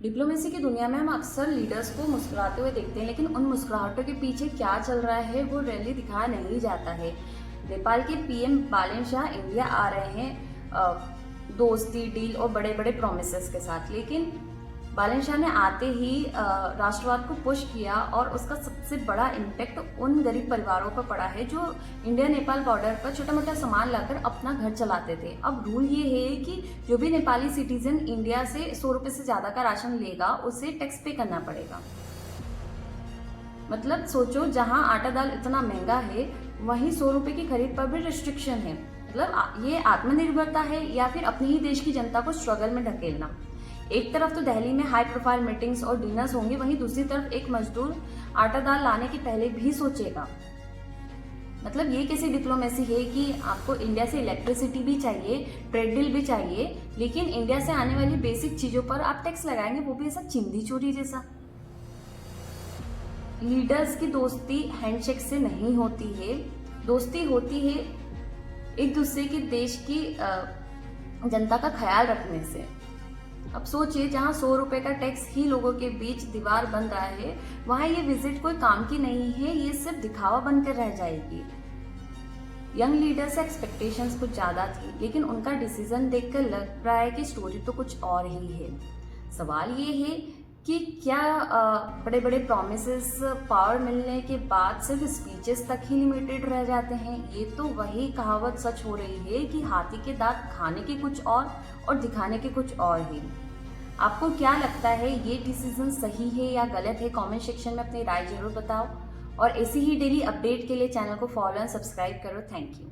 Diplomacy की दुनिया में हम अक्सर लीडर्स को मुस्कुराते हुए देखते हैं, लेकिन उन मुस्कुराहटों के पीछे क्या चल रहा है वो रैली दिखाया नहीं जाता है। नेपाल के पीएम बालेन शाह इंडिया आ रहे हैं दोस्ती, डील और बड़े बड़े प्रोमिसेस के साथ, लेकिन बालेन शाह ने आते ही राष्ट्रवाद को पुश किया और उसका सबसे बड़ा इम्पैक्ट उन गरीब परिवारों पर पड़ा है जो इंडिया नेपाल बॉर्डर पर छोटा मोटा सामान लाकर अपना घर चलाते थे। अब रूल ये है कि जो भी नेपाली सिटीजन इंडिया से 100 रुपये से ज़्यादा का राशन लेगा उसे टैक्स पे करना पड़ेगा। मतलब सोचो, जहाँ आटा दाल इतना महंगा है वहीं 100 रुपये की खरीद पर भी रिस्ट्रिक्शन है। मतलब ये आत्मनिर्भरता है या फिर अपने ही देश की जनता को स्ट्रगल में ढकेलना। एक तरफ तो दिल्ली में हाई प्रोफाइल मीटिंग्स और डिनर्स होंगे, वहीं दूसरी तरफ एक मजदूर आटा दाल लाने के पहले भी सोचेगा। मतलब ये कैसी डिप्लोमेसी है कि आपको इंडिया से इलेक्ट्रिसिटी भी चाहिए, ट्रेड डील भी चाहिए, लेकिन इंडिया से आने वाली बेसिक चीजों पर आप टैक्स लगाएंगे, वो भी ऐसा चिंदी चोरी जैसा। लीडर्स की दोस्ती हैंडशेक से नहीं होती है, दोस्ती होती है एक दूसरे के देश की जनता का ख्याल रखने से। अब सोचिए, जहाँ 100 रुपए का टैक्स ही लोगों के बीच दीवार बन रहा है, वहाँ ये विजिट कोई काम की नहीं है, ये सिर्फ दिखावा बनकर रह जाएगी। यंग लीडर से एक्सपेक्टेशंस कुछ ज़्यादा थी, लेकिन उनका डिसीजन देखकर लग रहा है कि स्टोरी तो कुछ और ही है। सवाल ये है कि क्या बड़े बड़े प्रॉमिसेस पावर मिलने के बाद सिर्फ स्पीचेस तक ही लिमिटेड रह जाते हैं? ये तो वही कहावत सच हो रही है कि हाथी के दांत खाने के कुछ और दिखाने के कुछ और ही। आपको क्या लगता है, ये डिसीजन सही है या गलत है? कमेंट सेक्शन में अपनी राय जरूर बताओ और ऐसी ही डेली अपडेट के लिए चैनल को फॉलो एंड सब्सक्राइब करो। Thank you.